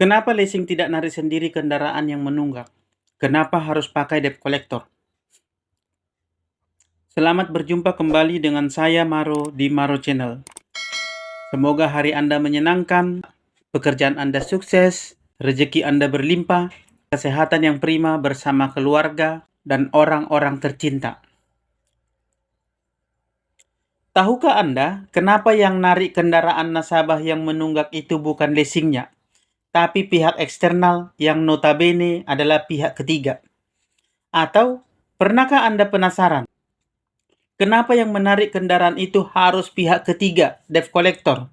Kenapa leasing tidak narik sendiri kendaraan yang menunggak? Kenapa harus pakai debt collector? Selamat berjumpa kembali dengan saya Maro di Maro Channel. Semoga hari Anda menyenangkan, pekerjaan Anda sukses, rezeki Anda berlimpah, kesehatan yang prima bersama keluarga dan orang-orang tercinta. Tahukah Anda kenapa yang narik kendaraan nasabah yang menunggak itu bukan leasingnya, tapi pihak eksternal yang notabene adalah pihak ketiga? Atau pernahkah Anda penasaran, kenapa yang menarik kendaraan itu harus pihak ketiga, debt collector?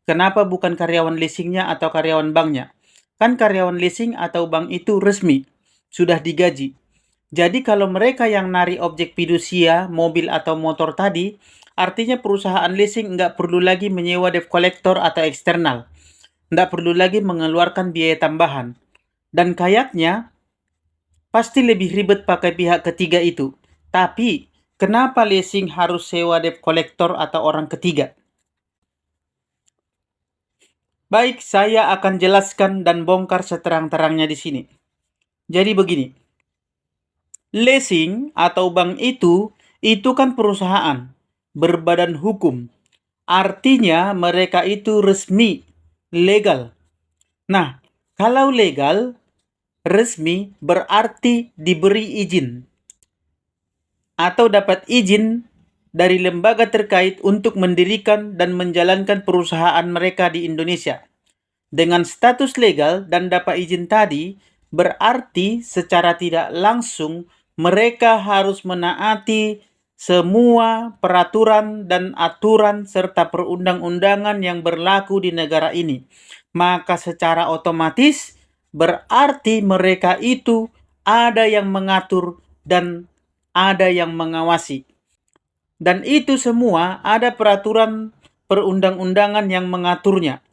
Kenapa bukan karyawan leasingnya atau karyawan banknya? Kan karyawan leasing atau bank itu resmi, sudah digaji. Jadi kalau mereka yang narik objek fidusia, mobil atau motor tadi, artinya perusahaan leasing nggak perlu lagi menyewa debt collector atau eksternal. Nggak perlu lagi mengeluarkan biaya tambahan. Dan kayaknya pasti lebih ribet pakai pihak ketiga itu. Tapi, kenapa leasing harus sewa debt collector atau orang ketiga? Baik, saya akan jelaskan dan bongkar seterang-terangnya di sini. Jadi begini, leasing atau bank itu kan perusahaan berbadan hukum. Artinya mereka itu resmi, legal. Nah, kalau legal, resmi berarti diberi izin atau dapat izin dari lembaga terkait untuk mendirikan dan menjalankan perusahaan mereka di Indonesia. Dengan status legal dan dapat izin tadi, berarti secara tidak langsung mereka harus menaati semua peraturan dan aturan serta perundang-undangan yang berlaku di negara ini. Maka secara otomatis berarti mereka itu ada yang mengatur dan ada yang mengawasi. Dan itu semua ada peraturan perundang-undangan yang mengaturnya.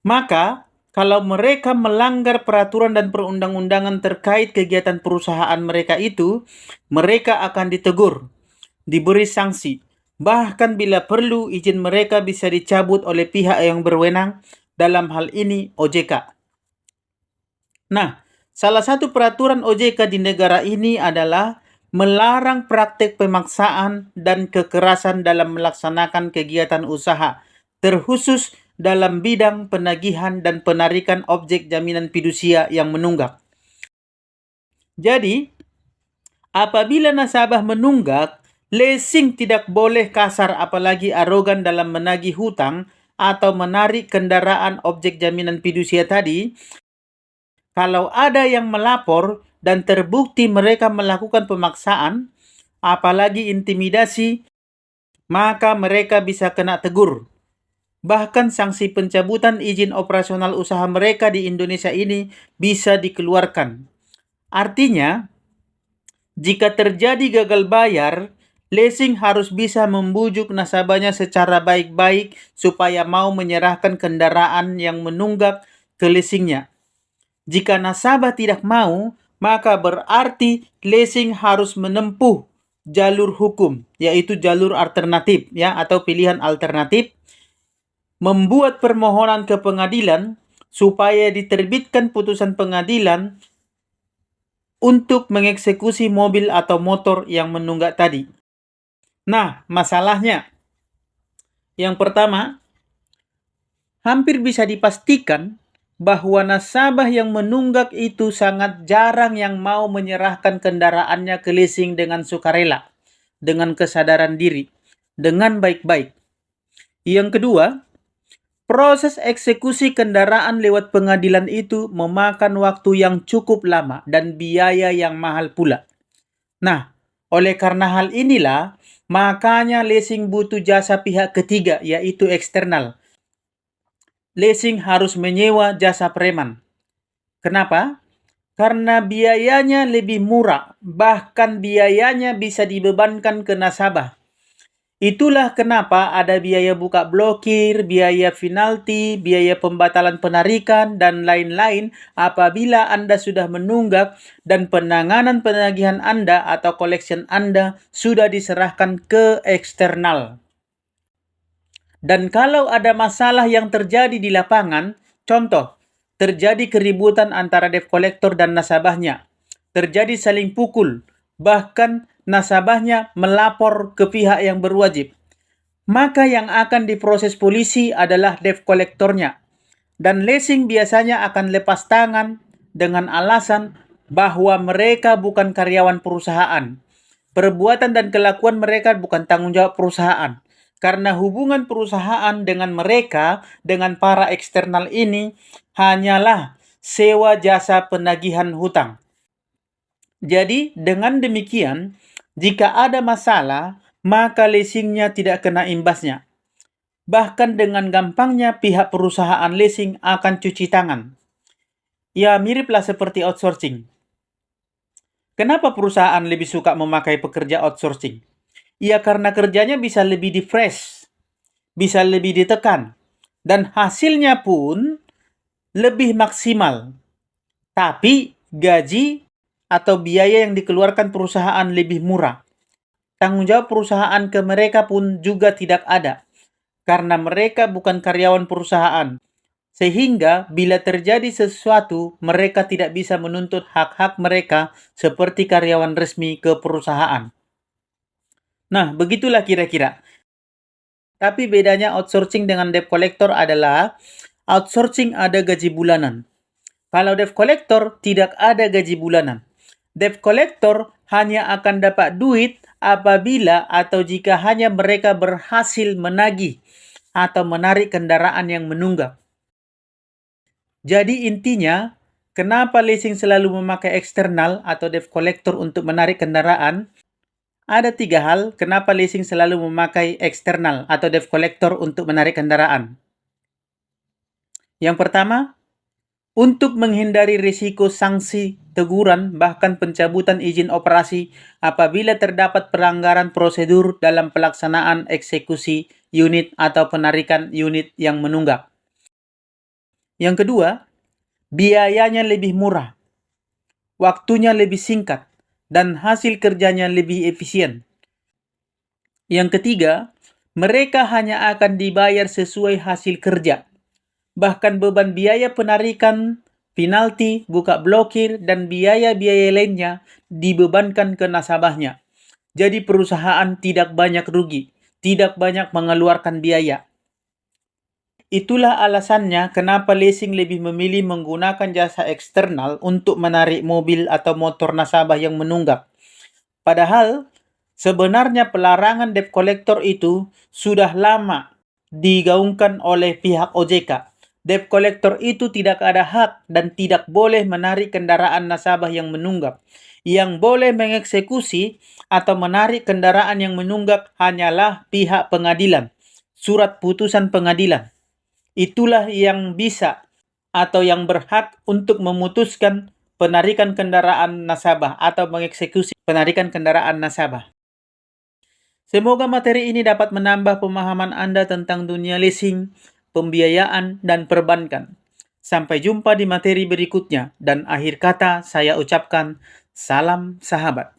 Maka, kalau mereka melanggar peraturan dan perundang-undangan terkait kegiatan perusahaan mereka itu, mereka akan ditegur, diberi sanksi. Bahkan bila perlu, izin mereka bisa dicabut oleh pihak yang berwenang, dalam hal ini OJK. Nah, salah satu peraturan OJK di negara ini adalah melarang praktek pemaksaan dan kekerasan dalam melaksanakan kegiatan usaha, terkhusus dalam bidang penagihan dan penarikan objek jaminan fidusia yang menunggak. Jadi, apabila nasabah menunggak, leasing tidak boleh kasar apalagi arogan dalam menagih hutang atau menarik kendaraan objek jaminan fidusia tadi. Kalau ada yang melapor dan terbukti mereka melakukan pemaksaan, apalagi intimidasi, maka mereka bisa kena tegur. Bahkan sanksi pencabutan izin operasional usaha mereka di Indonesia ini bisa dikeluarkan. Artinya, jika terjadi gagal bayar, leasing harus bisa membujuk nasabahnya secara baik-baik supaya mau menyerahkan kendaraan yang menunggak ke leasingnya. Jika nasabah tidak mau, maka berarti leasing harus menempuh jalur hukum, yaitu jalur alternatif ya atau pilihan alternatif, membuat permohonan ke pengadilan supaya diterbitkan putusan pengadilan untuk mengeksekusi mobil atau motor yang menunggak tadi. Nah, masalahnya yang pertama, hampir bisa dipastikan bahwa nasabah yang menunggak itu sangat jarang yang mau menyerahkan kendaraannya ke leasing dengan sukarela, dengan kesadaran diri, dengan baik-baik. Yang kedua, proses eksekusi kendaraan lewat pengadilan itu memakan waktu yang cukup lama dan biaya yang mahal pula. Nah, oleh karena hal inilah, makanya leasing butuh jasa pihak ketiga, yaitu eksternal. Leasing harus menyewa jasa preman. Kenapa? Karena biayanya lebih murah, bahkan biayanya bisa dibebankan ke nasabah. Itulah kenapa ada biaya buka blokir, biaya penalti, biaya pembatalan penarikan, dan lain-lain apabila Anda sudah menunggak dan penanganan penagihan Anda atau collection Anda sudah diserahkan ke eksternal. Dan kalau ada masalah yang terjadi di lapangan, contoh, terjadi keributan antara debt collector dan nasabahnya, terjadi saling pukul, bahkan nasabahnya melapor ke pihak yang berwajib, maka yang akan diproses polisi adalah debt collectornya. Dan leasing biasanya akan lepas tangan dengan alasan bahwa mereka bukan karyawan perusahaan. Perbuatan dan kelakuan mereka bukan tanggung jawab perusahaan. Karena hubungan perusahaan dengan mereka, dengan para eksternal ini, hanyalah sewa jasa penagihan hutang. Jadi, dengan demikian, jika ada masalah, maka leasingnya tidak kena imbasnya. Bahkan dengan gampangnya pihak perusahaan leasing akan cuci tangan. Ya, miriplah seperti outsourcing. Kenapa perusahaan lebih suka memakai pekerja outsourcing? Ya, karena kerjanya bisa lebih di-fresh, bisa lebih ditekan, dan hasilnya pun lebih maksimal. Tapi gaji atau biaya yang dikeluarkan perusahaan lebih murah. Tanggung jawab perusahaan ke mereka pun juga tidak ada, karena mereka bukan karyawan perusahaan. Sehingga bila terjadi sesuatu, mereka tidak bisa menuntut hak-hak mereka seperti karyawan resmi ke perusahaan. Nah, begitulah kira-kira. Tapi bedanya outsourcing dengan debt collector adalah outsourcing ada gaji bulanan. Kalau debt collector tidak ada gaji bulanan. Debt collector hanya akan dapat duit apabila atau jika hanya mereka berhasil menagih atau menarik kendaraan yang menunggak. Jadi intinya, kenapa leasing selalu memakai eksternal atau debt collector untuk menarik kendaraan? Ada 3 hal kenapa leasing selalu memakai eksternal atau debt collector untuk menarik kendaraan. Yang pertama, untuk menghindari risiko sanksi, teguran, bahkan pencabutan izin operasi apabila terdapat pelanggaran prosedur dalam pelaksanaan eksekusi unit atau penarikan unit yang menunggak. Yang kedua, biayanya lebih murah, waktunya lebih singkat, dan hasil kerjanya lebih efisien. Yang ketiga, mereka hanya akan dibayar sesuai hasil kerja. Bahkan beban biaya penarikan, penalti, buka blokir, dan biaya-biaya lainnya dibebankan ke nasabahnya. Jadi perusahaan tidak banyak rugi, tidak banyak mengeluarkan biaya. Itulah alasannya kenapa leasing lebih memilih menggunakan jasa eksternal untuk menarik mobil atau motor nasabah yang menunggak. Padahal, sebenarnya pelarangan debt collector itu sudah lama digaungkan oleh pihak OJK. Debt collector itu tidak ada hak dan tidak boleh menarik kendaraan nasabah yang menunggak. Yang boleh mengeksekusi atau menarik kendaraan yang menunggak hanyalah pihak pengadilan, surat putusan pengadilan. Itulah yang bisa atau yang berhak untuk memutuskan penarikan kendaraan nasabah atau mengeksekusi penarikan kendaraan nasabah. Semoga materi ini dapat menambah pemahaman Anda tentang dunia leasing, pembiayaan, dan perbankan. Sampai jumpa di materi berikutnya, dan akhir kata saya ucapkan salam sahabat.